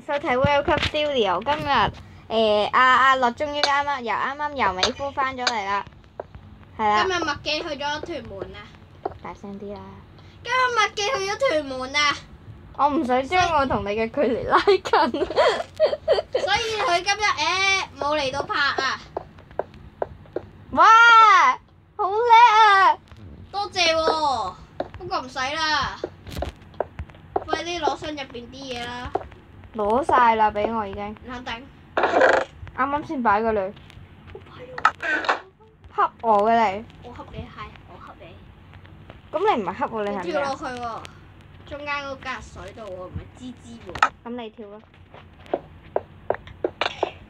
收睇 Welcome Studio， 今日阿樂終於啱啱由美孚翻咗嚟啦，係啦。今日麥記去咗屯門啊！大聲啲啦！今日麥記去咗屯門啊！我唔想將我同你嘅距離拉近。所以佢今日冇嚟到拍啊！哇！好叻啊！多謝喎，不過唔使啦，快啲攞箱入邊啲嘢啦！攞晒啦，俾我已經。唔肯定。啱啱先擺過嚟。恰我嘅你。我恰你係，我恰你。咁你唔係恰我，你係咩啊？跳落去喎，中間嗰格水度喎，唔係吱吱喎。咁你跳咯。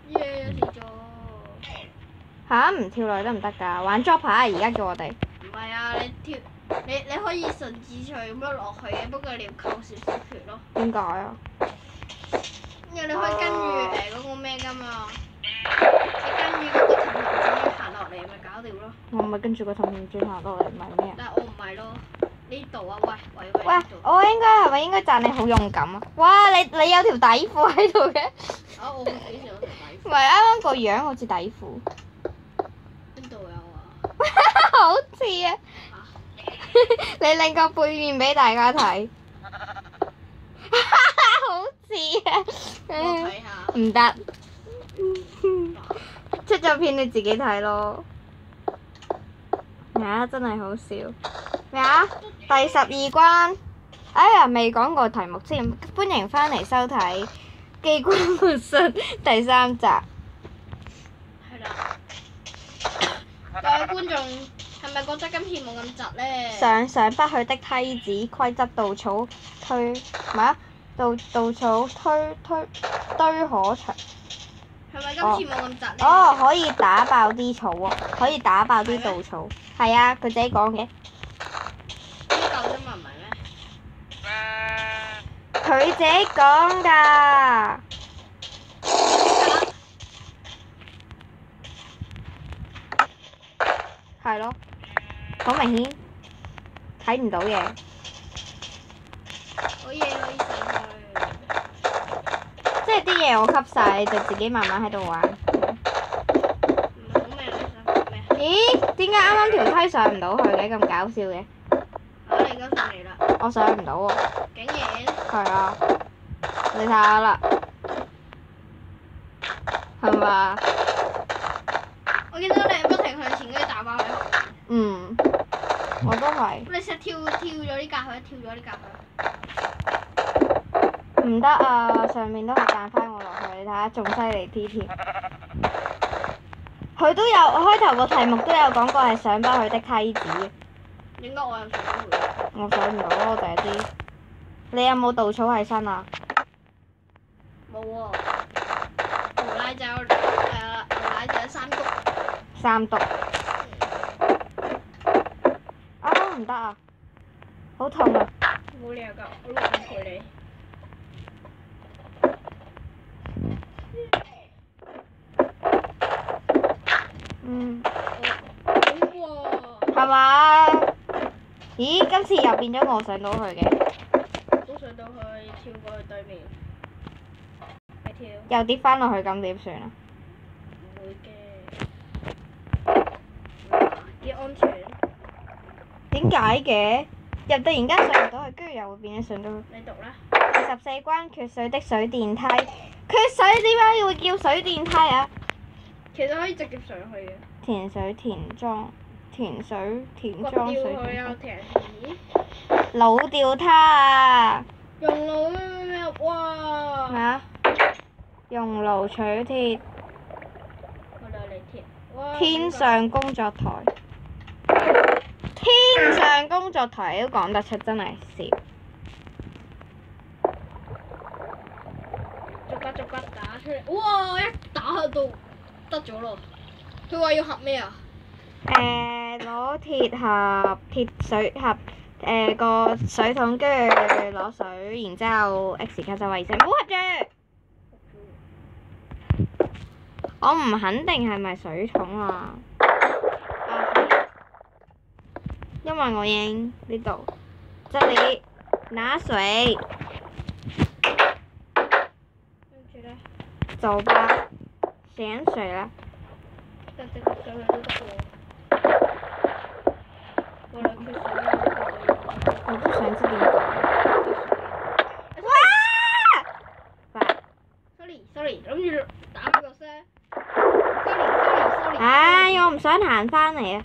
耶！跳咗。吓？唔跳落去得唔得㗎？玩 drop 啊！而家叫我哋。唔係啊，你可以順自隨咁樣落去嘅，不過你要扣少少血咯。點解啊？因為你可以跟住嗰個咩㗎嘛，你跟住嗰個氹氹轉行落嚟咪搞掂咯。我咪跟住個氹氹轉行落嚟，唔係咩啊？但係我唔係咯，呢度啊，喂，喂呢度。，我係咪應該讚你好勇敢啊？哇！你有條底褲喺度嘅，啊！我幾時有條底唔係啱啱個樣好似底褲，褲？邊度有啊？好似啊！你擰個背面俾大家睇，好似啊！我睇下。唔得，出咗片你自己睇咯。啊！真係好笑。咩啊？第12關。哎呀，未講過題目先，歡迎翻嚟收睇《機關末世》第3集。係啦。各位觀眾係咪覺得今次冇咁窒咧？上不去的梯子，規則稻草推咩啊？稻草堆可長。係咪今次冇咁窒咧？哦，可以打爆啲草喎，可以打爆啲稻草。係啊，佢自己講嘅。呢嚿啫嘛，唔係咩？佢自己講㗎。係咯，好明顯睇唔到嘢。好嘢可以上去。即係啲嘢我吸晒，就自己慢慢喺度玩。唔係好咩？你想講咩？咦？點解啱啱條梯上唔到去嘅？咁搞笑嘅。好，你而家上嚟啦。我上唔到喎。竟然。係啊，你睇下啦，係嘛？我見到你不停向前，跟住打翻去後面。嗯，我都係。你成日跳咗啲格去，跳咗啲格去。唔得啊！上面都係彈翻我落去，你睇下仲犀利啲添。佢都有開頭個題目都有講過係上不去的梯子。點解我又上唔到？我上唔到咯，我就係知。你有冇稻草喺身啊？冇喎。牛奶就有3篤。 3篤。啊！唔得啊！好痛啊！冇理由㗎，我錄唔陪你。嗯。好喎。係嘛？咦？今次又變咗我上到去嘅。都上到去，跳過去對面。你跳。又跌翻落去，咁點算啊？唔會嘅。幾安全。點解嘅？又突然間上唔到去，跟住又會變咗上到去。你讀啦。第14關缺水的水電梯。缺水點解會叫水電梯啊？其實可以直接上去嘅。填水填裝水掘掉電佢啊！梯。停。老掉它啊！用腦咩？哇！咩啊？用爐取鐵。我兩嚟貼。哇！天上工作台。天上工作台都講得出，真係笑。逐格打出嚟。哇！一打喺度得咗咯。佢話要合咩啊？攞鐵盒、鐵水盒，個水桶，跟住攞水，然之後 X 卡就衛星，唔好合住。我唔肯定係咪水桶啊？因為我已經呢度，這裡拿水。走吧，食緊水啦。得這個水都得喎。我哋缺水啦，我都想知點講。哇！ sorry，諗住打佢個聲。sorry。唉，我唔想行翻嚟啊！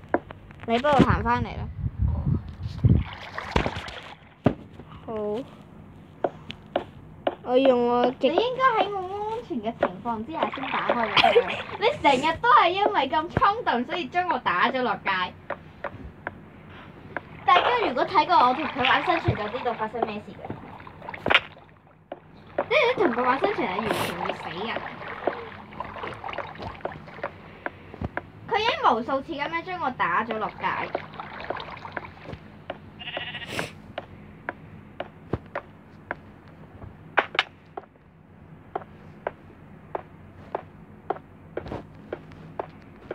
你幫我行翻嚟啦。好。我用我你應該喺我安全嘅情況之下先打開嘅。你成日都係因為咁衝動，所以將我打咗落街。大家如果睇過我同佢玩生存，就知道發生咩事嘅。即係你同佢玩生存係完全會死人。佢已經無數次咁樣將我打咗落街。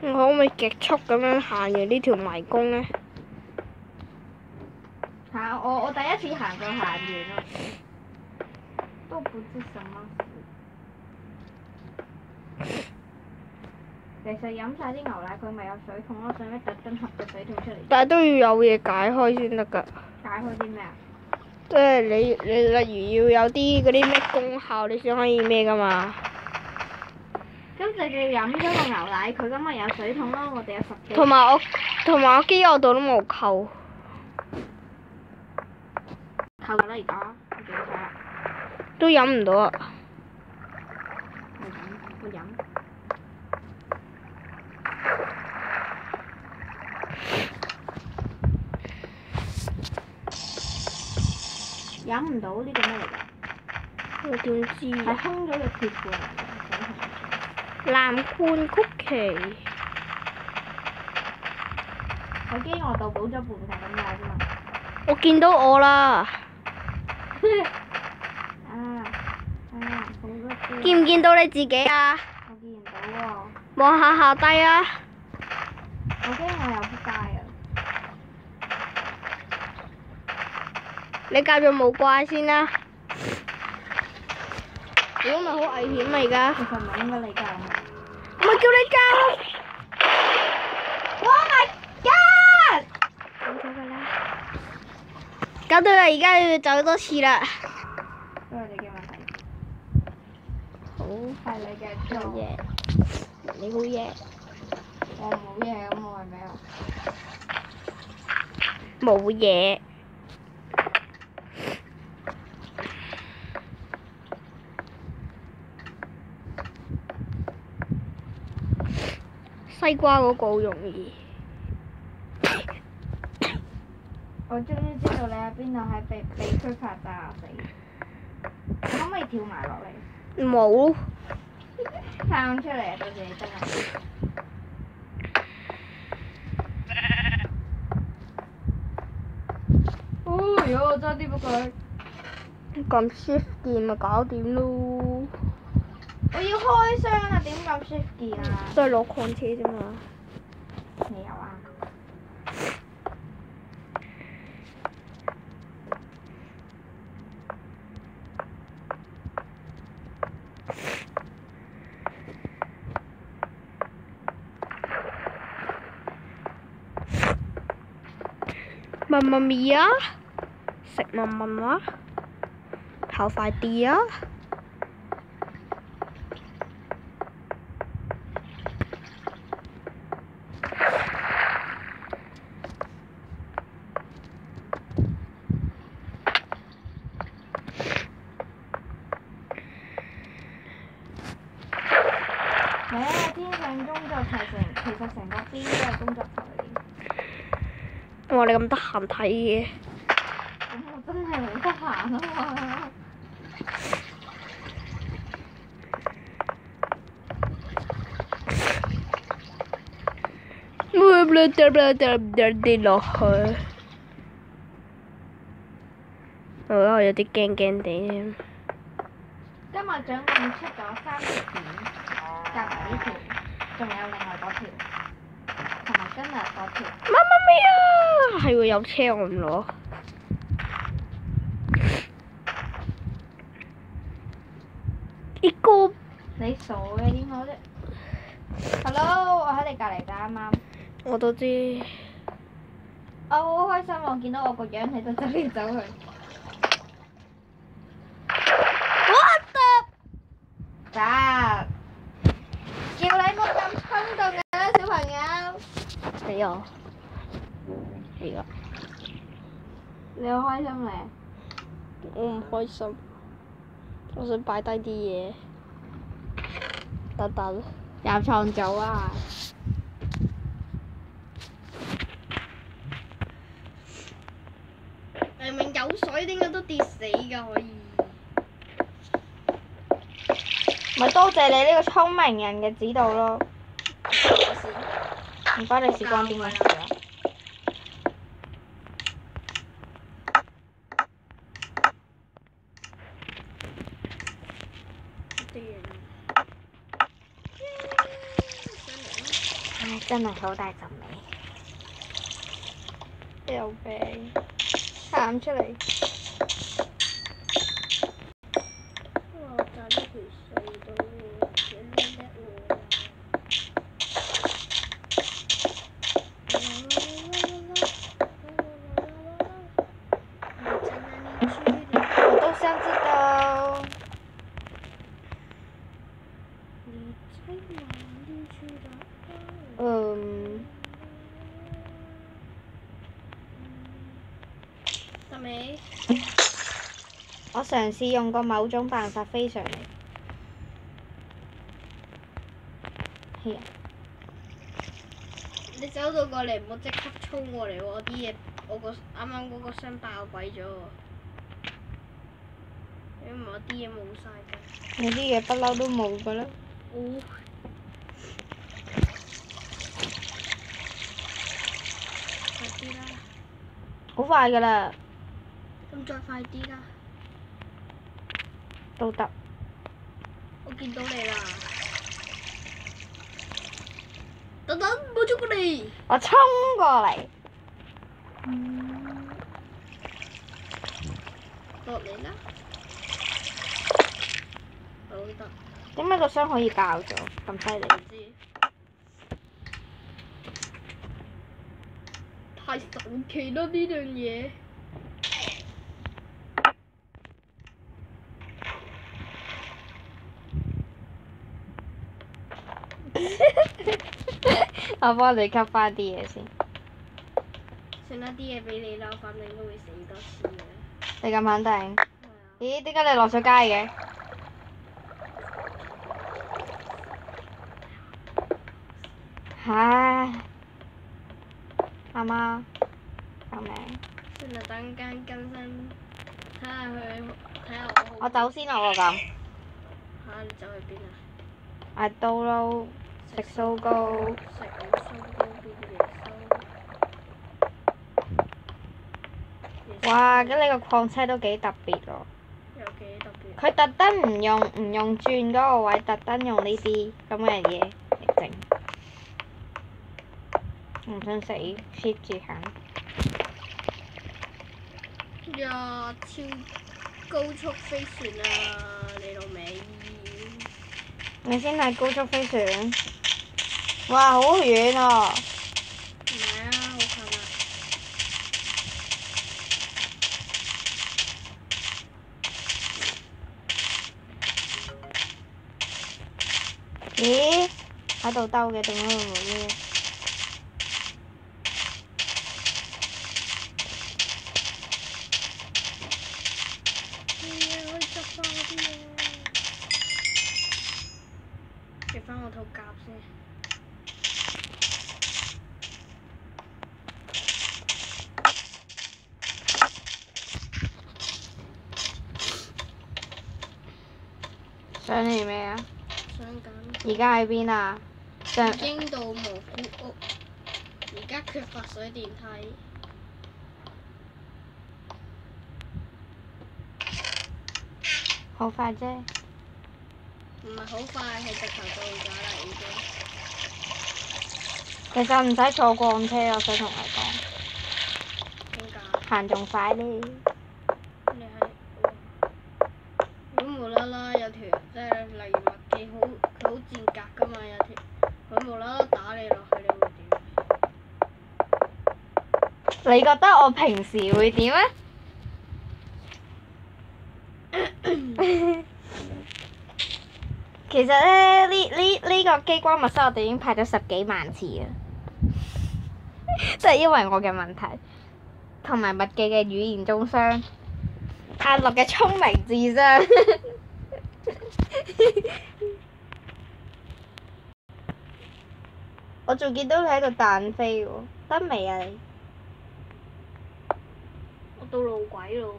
我可唔可以極速咁樣行完呢條迷宮呢？我第一次行就行完啦，都不知什麼事。其實飲晒啲牛奶，佢咪有水桶咯，使乜特登合個水桶出嚟？但係都要有嘢解開先得㗎。解開啲咩啊？即係你例如要有啲嗰啲咩功效，你先可以咩㗎嘛？咁就要飲咗個牛奶，佢咁咪有水桶咯。我哋有10幾。同埋我機我度都冇扣。扣啦而家，我幾晒。都飲唔到啊！我飲。飲唔到呢個咩嚟㗎？我點知係空咗嘅鐵罐嚟嘅。藍罐曲奇。我飢餓度補咗半係咁解啫嘛。我見到我啦。好多啲。見唔見到你自己啊？我見唔到喎。望下下低啊！我驚我又撲街啊！你教咗冇怪先啦。如果咪好危險啊！而家。其實唔係應該你教咩？我咪叫你教咯。Oh my god！搞到㗎啦！搞到啦！而家要走多次啦。都係你嘅問題。好。係你嘅錯。好嘢。你好嘢。我冇嘢，咁我係咩啊？冇嘢。西瓜嗰個好容易。我終於知道你喺邊度，係被區拍炸死。你可唔可以跳埋落嚟？冇。撐出嚟啊！到時你真係。哦喲！爭啲俾佢。撳 Shift 鍵咪搞掂咯。我要開箱啊！點撳 Shift 鍵啊？都係攞礦車啫嘛。你有啊？媽媽咪啊！食媽媽啊！跑快啲啊！天上工作台其實成個邊都係工作台嚟。哇！你咁得閒睇嘅？咁我真係好得閒啊嘛！跌落去。我有啲驚驚地。今日總共出咗3條片，夾埋呢條，仲有另外嗰條，同埋今日嗰條。媽媽咪啊！係喎，有車我唔攞。一個你傻嘅點好啫 ？Hello，我喺你隔離咋啱啱。我都知。我好開心，我見到我個樣喺度走嚟走去。What the？咋？叫你冇咁衝動啊，小朋友！係啊。係啊。你好開心咧？我唔開心，我想擺低啲嘢。等等。入創組啊！明明有水，點解都跌死㗎可以？咪多謝你呢個聰明人嘅指導咯。唔該你時光邊個事啊？唉，真係好大陣味。有病，喊出嚟。我賺咗條隧道喎，幾叻喎！我都想知道。得未？我嘗試用過某種辦法飛上嚟。係啊。你走到過嚟唔好即刻衝過嚟喎！我啲嘢，啱啱嗰個箱爆鬼咗喎。因為我啲嘢冇晒㗎。你啲嘢不嬲都冇㗎啦。哦。快啲啦！好快㗎啦。咁再快啲啦！都得。我見到你啦！等等，唔好衝過嚟！我衝過嚟。落嚟啦！好得。點解個箱可以爆咗？咁犀利？唔知。太神奇啦！呢樣嘢。我幫你吸翻啲嘢先。算啦，啲嘢俾你啦，反正都會死多次嘅。你咁肯定？係啊。咦？點解你落咗街嘅？唉，阿媽，救命！算啦，等間更新，睇下我。我走先啦喎咁。嚇！你走去邊啊？嗌刀撈，食酥糕。食完酥糕變耶穌。哇！咁你個礦車都幾特別喎。有幾特別？佢特登唔用轉嗰個位，特登用呢啲咁嘅嘢嚟整。唔想死 ，keep 住行。呀！超高速飛船啊！你老味。你先係高速飛船。哇！好遠啊！唔係啊，好近啊！咦？喺度兜嘅，點解會冇呢？可以執翻嗰啲嘢。着翻我套甲先。想嚟未啊？想緊。而家喺邊啊？已經到蘑菇屋，而家缺乏水電梯。好快啫！唔係好快，係直頭到咗啦已經。其實唔使坐礦車，我想同你講。點解？行仲快呢？你係如果無啦啦有條即係例如麥記好你覺得我平時會點啊？其實咧，呢個機關密室我哋已經拍咗10幾萬次啦，都係因為我嘅問題，同埋麥記嘅語言中傷，阿樂嘅聰明智商。我仲見到你喺度彈飛喎，得未啊你？我到路軌咯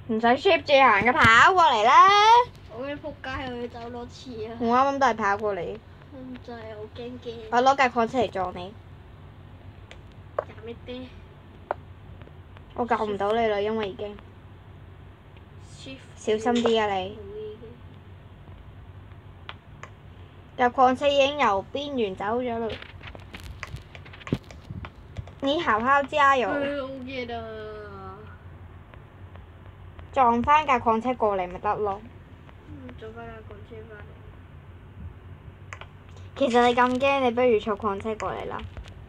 唔使 shift 住行嘅，跑過嚟啦！我驚仆街，我要走多次啊！我啱啱都係跑過嚟。真係好驚驚。我攞架礦車嚟撞你。夾咩啲？我救唔到你啦，因為已經。小心啲啊你！架礦車已經由邊緣走咗啦。你好好加油！好熱啊！撞翻架礦車過嚟咪得咯。撞翻架礦車翻嚟。其實你咁驚，你不如坐礦車過嚟啦。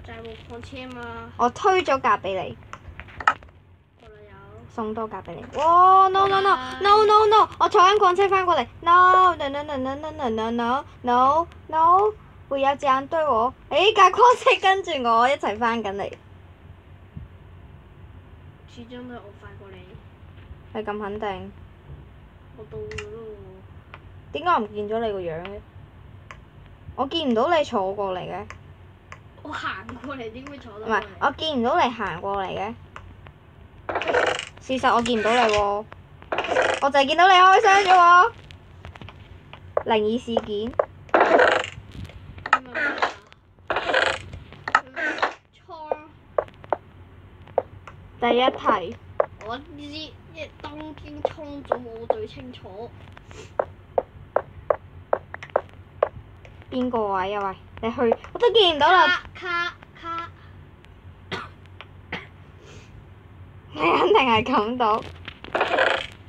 就係部礦車嘛。我推咗架俾你。我有。送多架俾你。哇 ！No no no no no no！我坐緊礦車翻過嚟。No no no no no no no no no no no！會有隻眼對我。誒架礦車跟住我一齊翻緊嚟。始終都係我快過你。係咁肯定？我到咗咯喎。點解我唔見咗你個樣嘅？我見唔到你坐過嚟嘅。我行過嚟點會坐到？唔係，我見唔到你行過嚟嘅。事實我見唔到你喎，我就係見到你開箱啫喎。靈異事件。第一題。我知，一當天衝咗我最清楚。邊個位啊？喂，你去，我都見唔到啦。卡。你肯定係咁讀。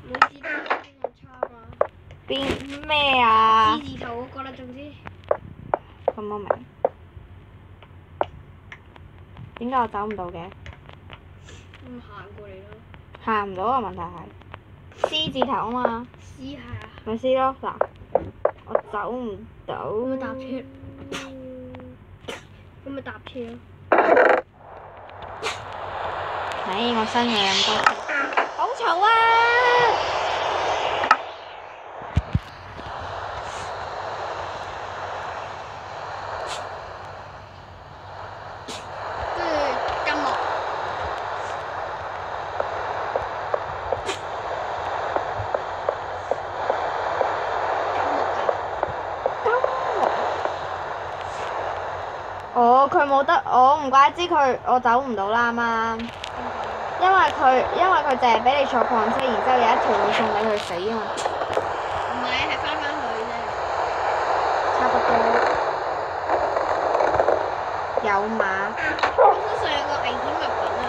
你知道邊個叉嘛？邊咩啊？字頭嗰個啦，總之。咁我明。點解我走唔到嘅？行過嚟咯。行唔到啊！問題係 C 字頭啊嘛。C 係啊。咪 C 咯，嗱，我走唔到。咁咪搭車。咁咪搭車咯。睇我新嘅咁多次。好嘈啊！跟住音樂。哦，佢冇得，唔怪之我走唔到啦啱啱。因為佢淨係俾你坐礦車，然之後有一條路送你去死啊嘛。唔係，係翻去啫。差不多。有馬。我身上有個危險物品啊！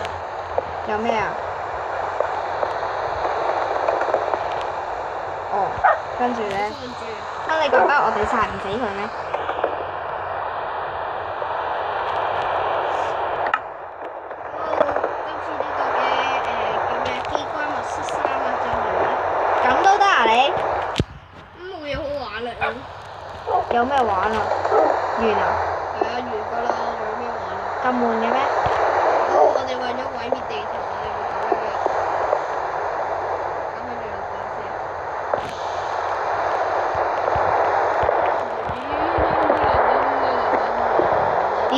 有咩啊？哦，跟住咧，乜你覺得我哋殺唔死佢咩？有咩玩啊？完啊？係啊，完㗎啦，仲有咩玩啊？咁悶嘅咩？我哋為咗毀滅地球，我哋會咁樣嘅。咁跟住又講先。屌！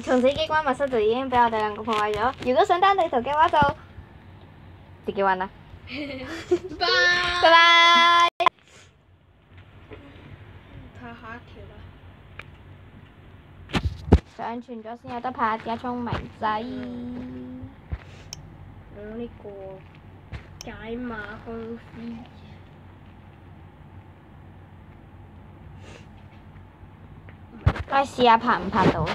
從此機關密室就已經俾我哋兩個破壞咗。如果想單地圖嘅話，就自己玩啦。拜拜。睇下一條啦。上傳咗先有得拍嘅聰明仔。用呢個解碼公司。我試下拍唔拍到。